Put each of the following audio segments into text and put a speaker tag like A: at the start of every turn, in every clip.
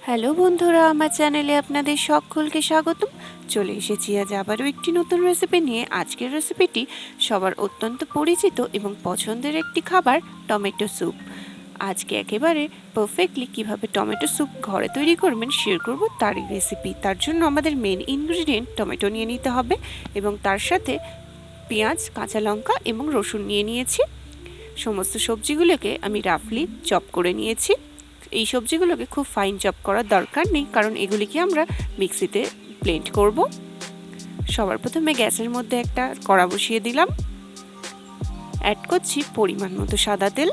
A: Hello বন্ধুরা, আমার চ্যানেলে আপনাদের সকলকে স্বাগতম। চলে এসেছি আজ আবারও একটি নতুন রেসিপি নিয়ে। আজকের রেসিপিটি সবার অত্যন্ত পরিচিত এবং পছন্দের একটি খাবার, টমেটো স্যুপ। আজকে একেবারে পারফেক্টলি কিভাবে টমেটো স্যুপ ঘরে তৈরি করবেন শেয়ার করব তারই রেসিপি। তার জন্য আমাদের মেন ইনগ্রিডিয়েন্ট টমেটো নিয়ে নিতে হবে এবং তার সাথে পেঁয়াজ, কাঁচা লঙ্কা এবং রসুন নিয়ে নিয়েছি। সমস্ত সবজিগুলোকে আমি রাফলি চপ করে নিয়েছি। এই সবজিগুলোকে খুব ফাইন চপ করার দরকার নেই, কারণ এগুলিকে আমরা মিক্সিতে ব্লেন্ড করব। সবার প্রথমে গ্যাসের মধ্যে একটা কড়া বসিয়ে দিলাম। অ্যাড করছি পরিমাণ মতো সাদা তেল।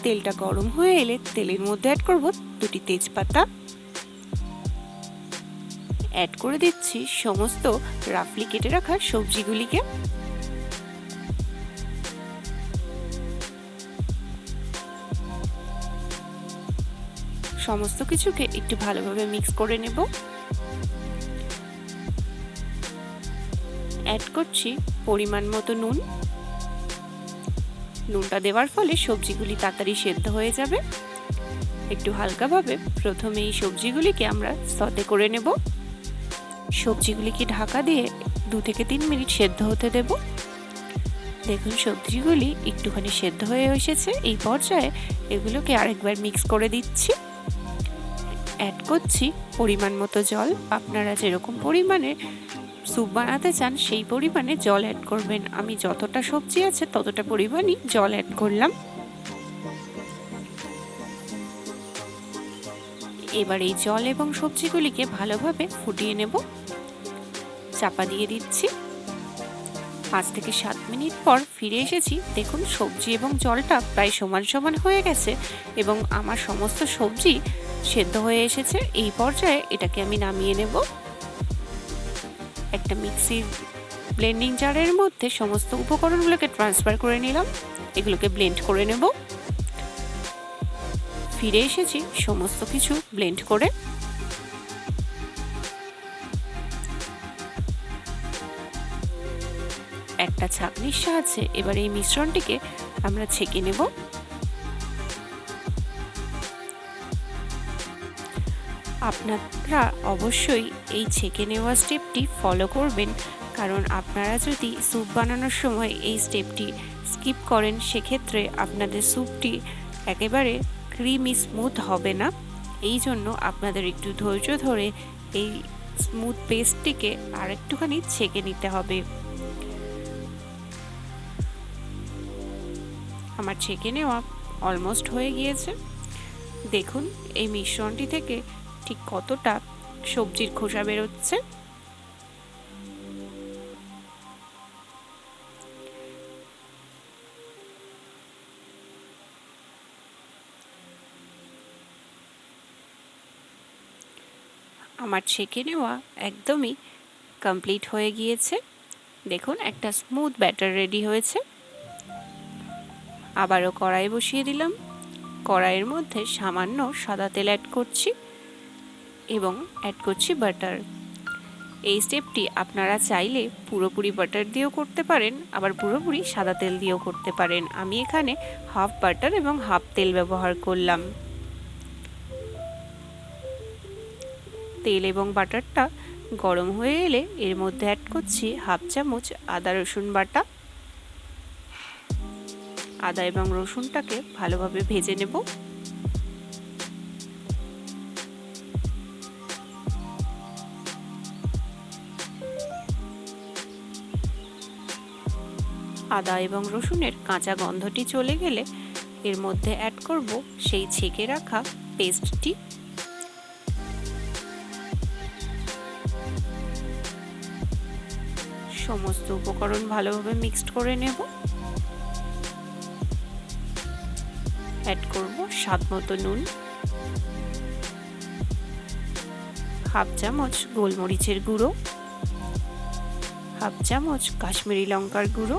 A: তেলটা গরম হয়ে এলে তেলের মধ্যে অ্যাড করব দুটি তেজপাতা। অ্যাড করে দিচ্ছি সমস্ত রাফলি কেটে রাখা সবজিগুলিকে। সমস্ত কিছুকে একটু ভালোভাবে মিক্স করে নেব। অ্যাড করছি পরিমাণ মতো নুন। নুনটা দেওয়ার ফলে সবজিগুলি তাড়াতাড়ি সেদ্ধ হয়ে যাবে। একটু হালকাভাবে প্রথমে এই সবজিগুলিকে আমরা সতে করে নেব। সবজিগুলিকে ঢাকা দিয়ে 2 থেকে 3 মিনিট সেদ্ধ হতে দেব। দেখুন সবজিগুলি একটুখানি সেদ্ধ হয়ে এসেছে। এই পর্যায়ে এগুলোকে আরেকবার মিক্স করে দিচ্ছি। অ্যাড করছি পরিমাণ মতো জল। আপনারা যেরকম পরিমাণে স্যুপ বানাতে চান সেই পরিমাণে জল অ্যাড করবেন। আমি যতটা সবজি আছে ততটা পরিমাণই জল অ্যাড করলাম। এবার এই জল এবং সবজিগুলিকে ভালোভাবে ফুটিয়ে নেব। চাপা দিয়ে দিচ্ছি। 5 থেকে 7 মিনিট পর ফিরে এসেছি। দেখুন সবজি এবং জলটা প্রায় সমান সমান হয়ে গেছে এবং আমার সমস্ত সবজি সেদ্ধ হয়ে এসেছে। এই পর্যায়ে এটাকে আমি নামিয়ে নেব। একটা মিক্সির ব্লেন্ডিং জারের মধ্যে সমস্ত উপকরণগুলোকে ট্রান্সফার করে নিলাম। এগুলোকে ব্লেন্ড করে নেব। ফিরে এসেছি সমস্ত কিছু ব্লেন্ড করে। একটা ছাঁকনির সাহায্যে এবার এই মিশ্রণটিকে আমরা ছেঁকে নেব। আপনারা অবশ্যই এই ছেঁকে নেওয়া স্টেপটি ফলো করবেন, কারণ আপনারা যদি স্যুপ বানানোর সময় এই স্টেপটি স্কিপ করেন সেক্ষেত্রে আপনাদের স্যুপটি একেবারে ক্রিমি স্মুথ হবে না। এই জন্য আপনাদের একটু ধৈর্য ধরে এই স্মুথ পেস্টটিকে আর একটুখানি ছেঁকে নিতে হবে। আমার ছেঁকে নেওয়া অলমোস্ট হয়ে গিয়েছে। দেখুন এই মিশ্রণটি থেকে ঠিক কতটা সবজির খোসা বেরোচ্ছে। আমার ছেঁকে নেওয়া একদমই কমপ্লিট হয়ে গিয়েছে। দেখুন একটা স্মুথ ব্যাটার রেডি হয়েছে। আবারও কড়াই বসিয়ে দিলাম। কড়াইয়ের মধ্যে সামান্য সাদা তেল অ্যাড করছি এবং অ্যাড করছি বাটার। এই স্টেপটি আপনারা চাইলে পুরোপুরি বাটার দিয়েও করতে পারেন, আবার পুরোপুরি সাদা তেল দিয়েও করতে পারেন। আমি এখানে হাফ বাটার এবং হাফ তেল ব্যবহার করলাম। তেল এবং বাটারটা গরম হয়ে এলে এর মধ্যে অ্যাড করছি হাফ চামচ আদা রসুন বাটা। আদা এবং রসুনটাকে ভালোভাবে ভেজে নেব। আদা এবং রসুনের কাঁচা গন্ধটি চলে গেলে এর মধ্যে অ্যাড করব সেই ছেঁকে রাখা পেস্টটি। সমস্ত উপকরণ ভালোভাবে মিক্সড করে নেব। অ্যাড করব স্বাদ মতো নুন, হাফ চামচ গোলমরিচের গুঁড়ো, হাফ চামচ কাশ্মীরি লঙ্কার গুঁড়ো,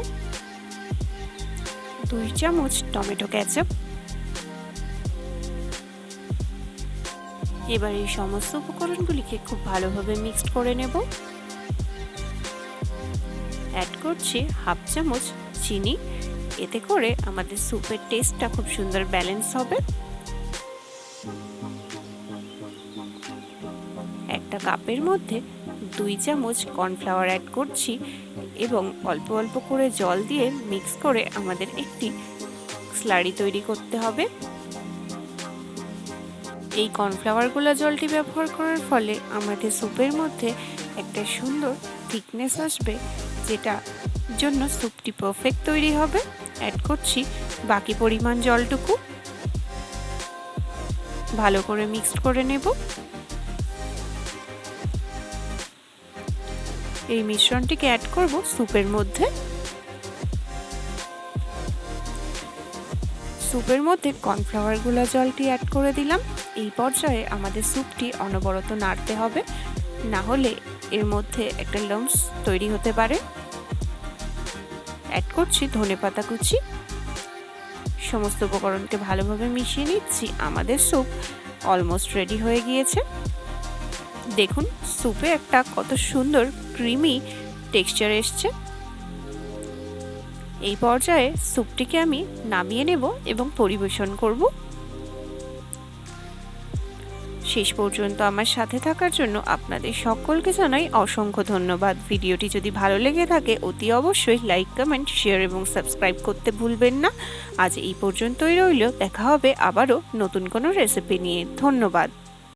A: 2 চামচ টমেটো কেচাপ। এবার এই সমস্ত উপকরণগুলিকে খুব ভালোভাবে মিক্সড করে নেব। অ্যাড করছি হাফ চামচ চিনি। এতে করে আমাদের স্যুপের টেস্টটা খুব সুন্দর ব্যালেন্স হবে। একটা কাপের মধ্যে 2 চামচ কর্নফ্লাওয়ার অ্যাড করছি এবং অল্প অল্প করে জল দিয়ে মিক্স করে আমাদের একটি স্লারি তৈরি করতে হবে। এই কর্নফ্লাওয়ার গোলা জলটি ব্যবহার করার ফলে আমাদের স্যুপের মধ্যে একটা সুন্দর থিকনেস আসবে, যেটা জন্য স্যুপটি পারফেক্ট তৈরি হবে। অ্যাড করছি বাকি পরিমাণ জলটুকু, ভালো করে মিক্সড করে নেব। এই মিশ্রণটিকে অ্যাড করব স্যুপের মধ্যে। স্যুপের মধ্যে কর্নফ্লাওয়ার গোলা জলটি অ্যাড করে দিলাম। এই পর্যায়ে আমাদের স্যুপটি অনবরত নাড়তে হবে, না হলে এর মধ্যে একটা লাম্পস তৈরি হতে পারে। অ্যাড করছি ধনেপাতা কুচি। সমস্ত উপকরণকে ভালোভাবে মিশিয়ে নিচ্ছি। আমাদের স্যুপ অলমোস্ট রেডি হয়ে গিয়েছে। দেখুন স্যুপে একটা কত সুন্দর ক্রিমি টেক্সচার এসছে। এই পর্যায়ে স্যুপটিকে আমি নামিয়ে নেব এবং পরিবেশন করব। শেষ পর্যন্ত আমার সাথে থাকার জন্য আপনাদের সকলকে জানাই অসংখ্য ধন্যবাদ। ভিডিওটি যদি ভালো লেগে থাকে অতি অবশ্যই লাইক, কমেন্ট, শেয়ার এবং সাবস্ক্রাইব করতে ভুলবেন না। আজ এই পর্যন্তই রইল। দেখা হবে আবারও নতুন কোনো রেসিপি নিয়ে। ধন্যবাদ।